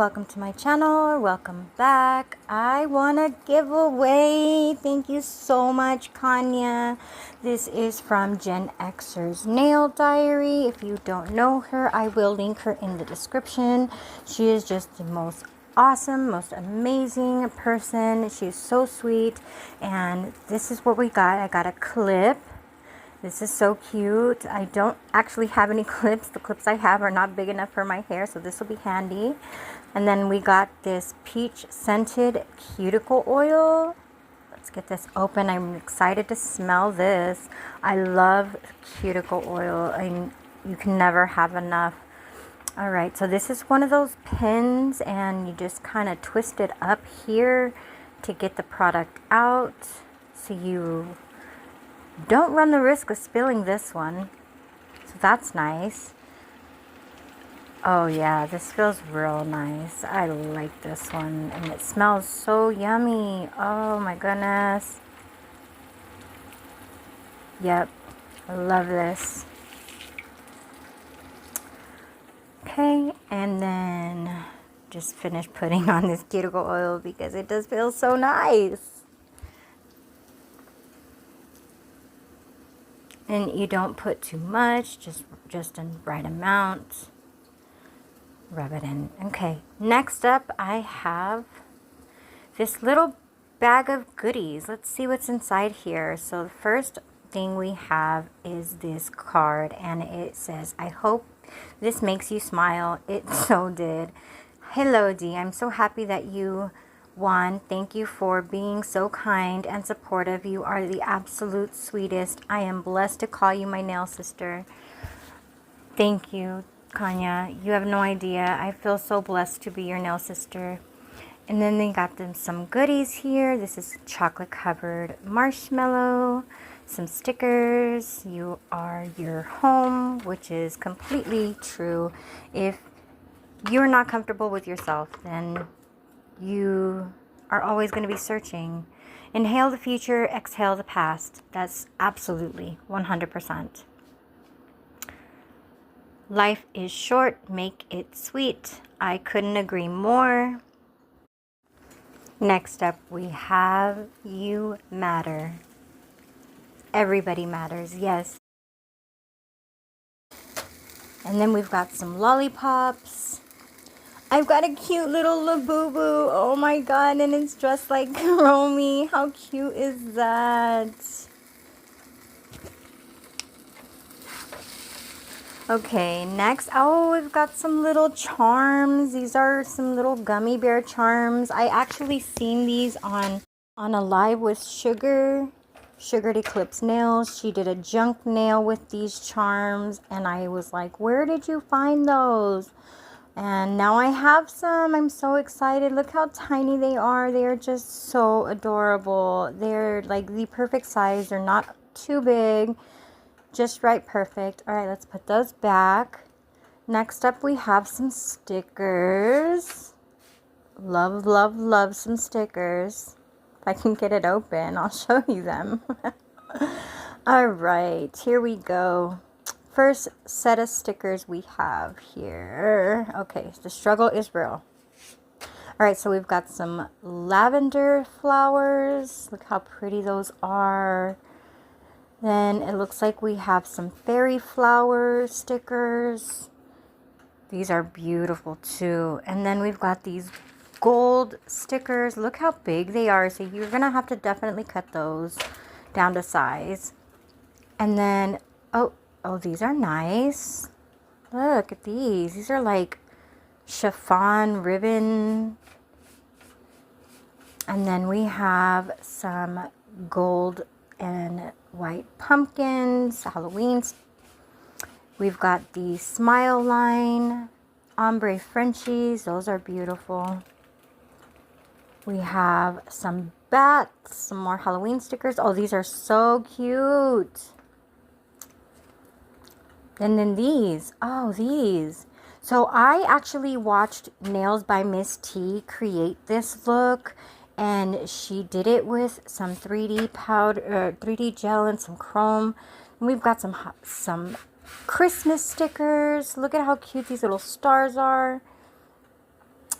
welcome to my channel, or welcome back. I want to give away. Thank you so much, Kania. This is from Gen Xer's Nail Diary. If you don't know her, I will link her in the description. She is just the most awesome, most amazing person. She's so sweet. And this is what we got. I got a clip. This is so cute. I don't actually have any clips. The clips I have are not big enough for my hair, so this will be handy. And then we got this peach scented cuticle oil. Let's get this open. I'm excited to smell this. I love cuticle oil. You can never have enough. All right, so this is one of those pins, and you just kind of twist it up here to get the product out, so you don't run the risk of spilling this one. So that's nice. Oh yeah, this feels real nice. I like this one, and it smells so yummy. Oh my goodness. Yep, I love this. Okay, and then just finished putting on this cuticle oil because it does feel so nice. And you don't put too much, just in right amount. Rub it in. Okay, next up I have this little bag of goodies. Let's see what's inside here. So the first thing we have is this card, and it says, "I hope this makes you smile." It so did. Hello, Dee. I'm so happy that you won. Thank you for being so kind and supportive. You are the absolute sweetest. I am blessed to call you my nail sister. Thank you, Kania. You have no idea. I feel so blessed to be your nail sister. And then they got them some goodies here. This is chocolate covered marshmallow, some stickers. You are your home, which is completely true. If you're not comfortable with yourself, then you are always going to be searching. Inhale the future, exhale the past. That's absolutely 100%. Life is short, make it sweet. I couldn't agree more. Next up, we have You Matter. Everybody matters, yes. And then we've got some lollipops. I've got a cute little Labubu. Oh my god, and it's dressed like Romy. How cute is that? Okay, next, oh, we've got some little charms. These are some little gummy bear charms. I actually seen these on a live with Sugared Eclipse Nails. She did a junk nail with these charms, and I was like, where did you find those? And now I have some. I'm so excited. Look how tiny they are. They are just so adorable. They're like the perfect size. They're not too big. Just right, perfect. All right, let's put those back. Next up, we have some stickers. Love, love, love some stickers. If I can get it open, I'll show you them. All right, here we go. First set of stickers we have here. Okay, the struggle is real. All right, so we've got some lavender flowers. Look how pretty those are. Then it looks like we have some fairy flower stickers. These are beautiful too. And then we've got these gold stickers. Look how big they are. So you're gonna have to definitely cut those down to size. And then, oh, these are nice. Look at these. These are like chiffon ribbon. And then we have some gold and white pumpkins, Halloween. We've got the Smile Line ombre Frenchies. Those are beautiful. We have some bats, some more Halloween stickers. Oh, these are so cute. And then these. Oh, these. So I actually watched Nails by Miss T create this look, and she did it with some 3D powder, 3D gel, and some chrome. And we've got some Christmas stickers. Look at how cute these little stars are.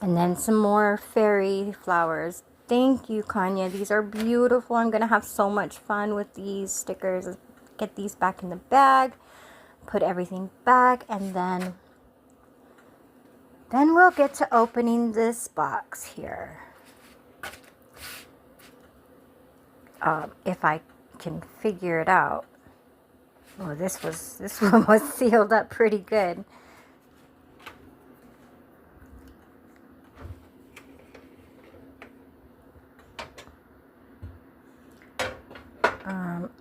And then some more fairy flowers. Thank you, Kanya. These are beautiful. I'm going to have so much fun with these stickers. Get these back in the bag. Put everything back. And then we'll get to opening this box here. If I can figure it out. Oh, this one was sealed up pretty good.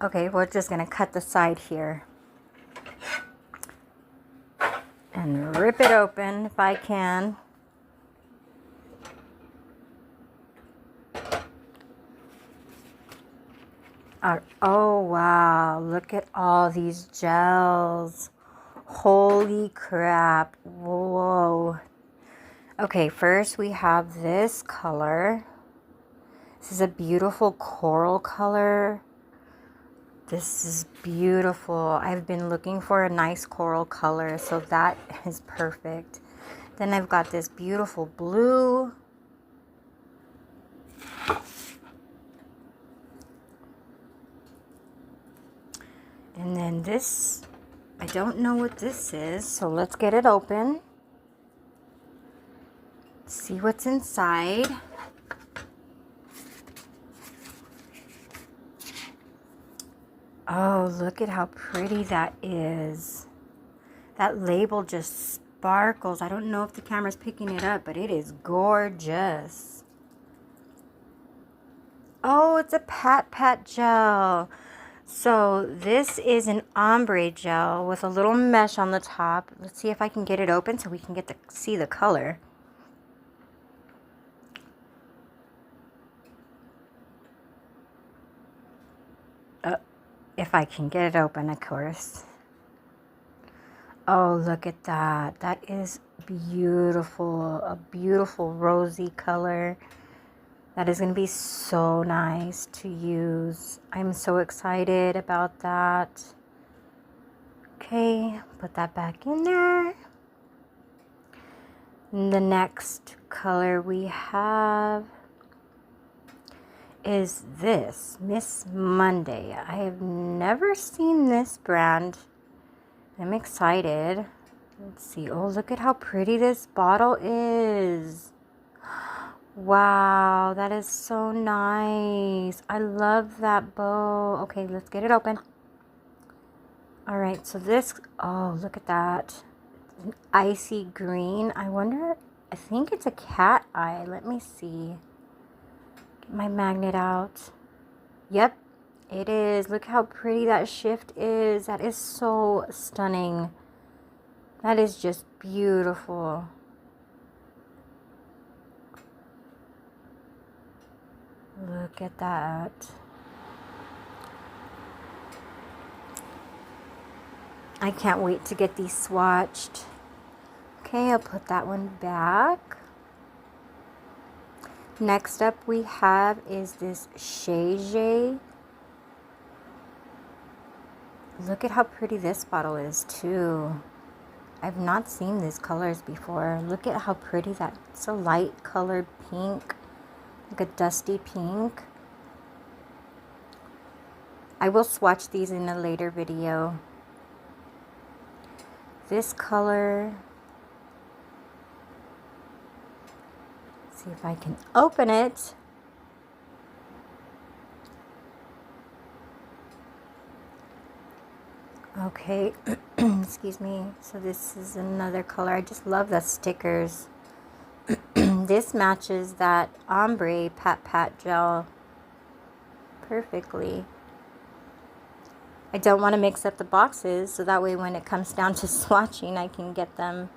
Okay, we're just gonna cut the side here and rip it open if I can. Oh wow, look at all these gels. Holy crap. Whoa. Okay, first we have this color. This is a beautiful coral color. This is beautiful. I've been looking for a nice coral color, so that is perfect. Then I've got this beautiful blue. And then this, I don't know what this is, so let's get it open. See what's inside. Oh, look at how pretty that is. That label just sparkles. I don't know if the camera's picking it up, but it is gorgeous. Oh, it's a pat gel. So this is an ombre gel with a little mesh on the top. Let's see if I can get it open so we can get to see the color. If I can get it open, of course. Oh, look at that. That is beautiful. A beautiful rosy color. That is going to be so nice to use. I'm so excited about that. Okay, put that back in there. And the next color we have is this, Miss Monday. I have never seen this brand. I'm excited. Let's see. Oh, look at how pretty this bottle is. Wow, that is so nice. I love that bow. Okay, let's get it open. All right, so this, oh, look at that. An icy green. I think it's a cat eye. Let me see. Get my magnet out. Yep, it is. Look how pretty that shift is. That is so stunning. That is just beautiful. Look at that. I can't wait to get these swatched. Okay, I'll put that one back. Next up we have is this Shay Jay. Look at how pretty this bottle is too. I've not seen these colors before. Look at how pretty that, it's a light colored pink, like a dusty pink. I will swatch these in a later video. This color, see if I can open it. Okay, excuse me. So this is another color. I just love the stickers. This matches that ombre pat gel perfectly. I don't want to mix up the boxes, so that way when it comes down to swatching, I can get them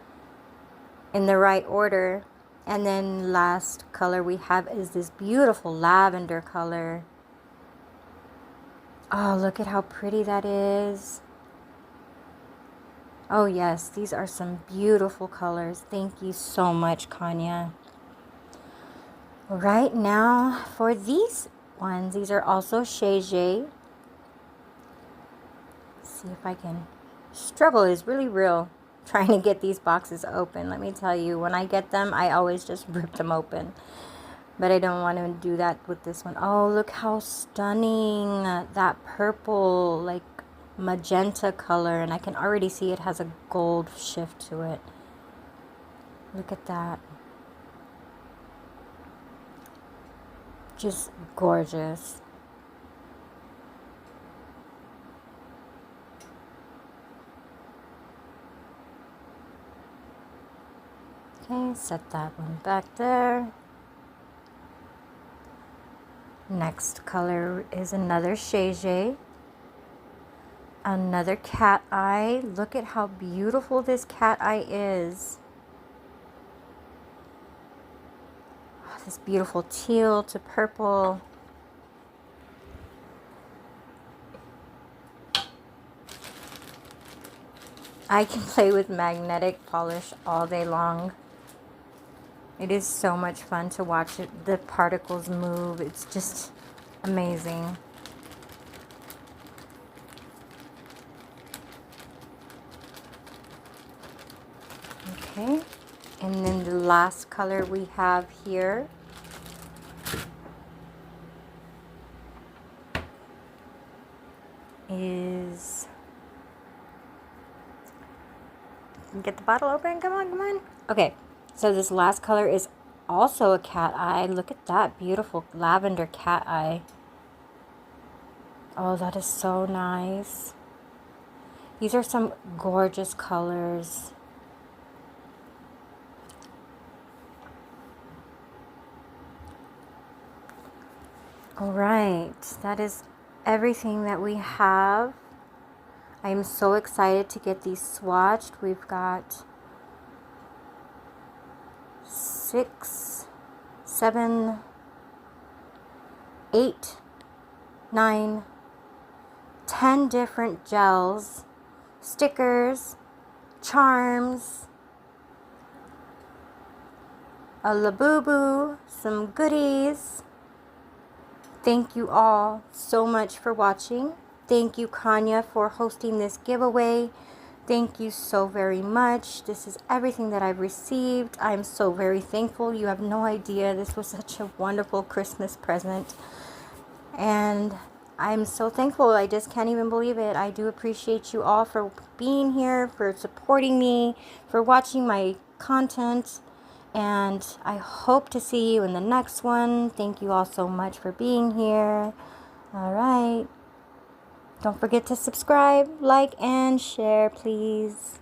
in the right order. And then last color we have is this beautiful lavender color. Oh, look at how pretty that is. Oh yes, these are some beautiful colors. Thank you so much, Kanya. Right now, for these ones, these are also Shay Jay. See if I can. Struggle is really real trying to get these boxes open. Let me tell you, when I get them, I always just rip them open. But I don't want to do that with this one. Oh, look how stunning. That purple, like magenta color. And I can already see it has a gold shift to it. Look at that. Just gorgeous. Okay, set that one back there. Next color is another Shege. Another cat eye. Look at how beautiful this cat eye is. Oh, this beautiful teal to purple. I can play with magnetic polish all day long. It is so much fun to watch it, the particles move. It's just amazing. Okay, and then the last color we have here is, get the bottle open, come on, come on. Okay, so this last color is also a cat eye. Look at that beautiful lavender cat eye. Oh, that is so nice. These are some gorgeous colors. All right, that is everything that we have. I am so excited to get these swatched. We've got 6, 7, 8, 9, 10 different gels, stickers, charms, a Labubu, some goodies. Thank you all so much for watching. Thank you, Kania, for hosting this giveaway. Thank you so very much. This is everything that I've received. I'm so very thankful. You have no idea. This was such a wonderful Christmas present. And I'm so thankful. I just can't even believe it. I do appreciate you all for being here, for supporting me, for watching my content. And I hope to see you in the next one. Thank you all so much for being here. All right. Don't forget to subscribe, like, and share, please.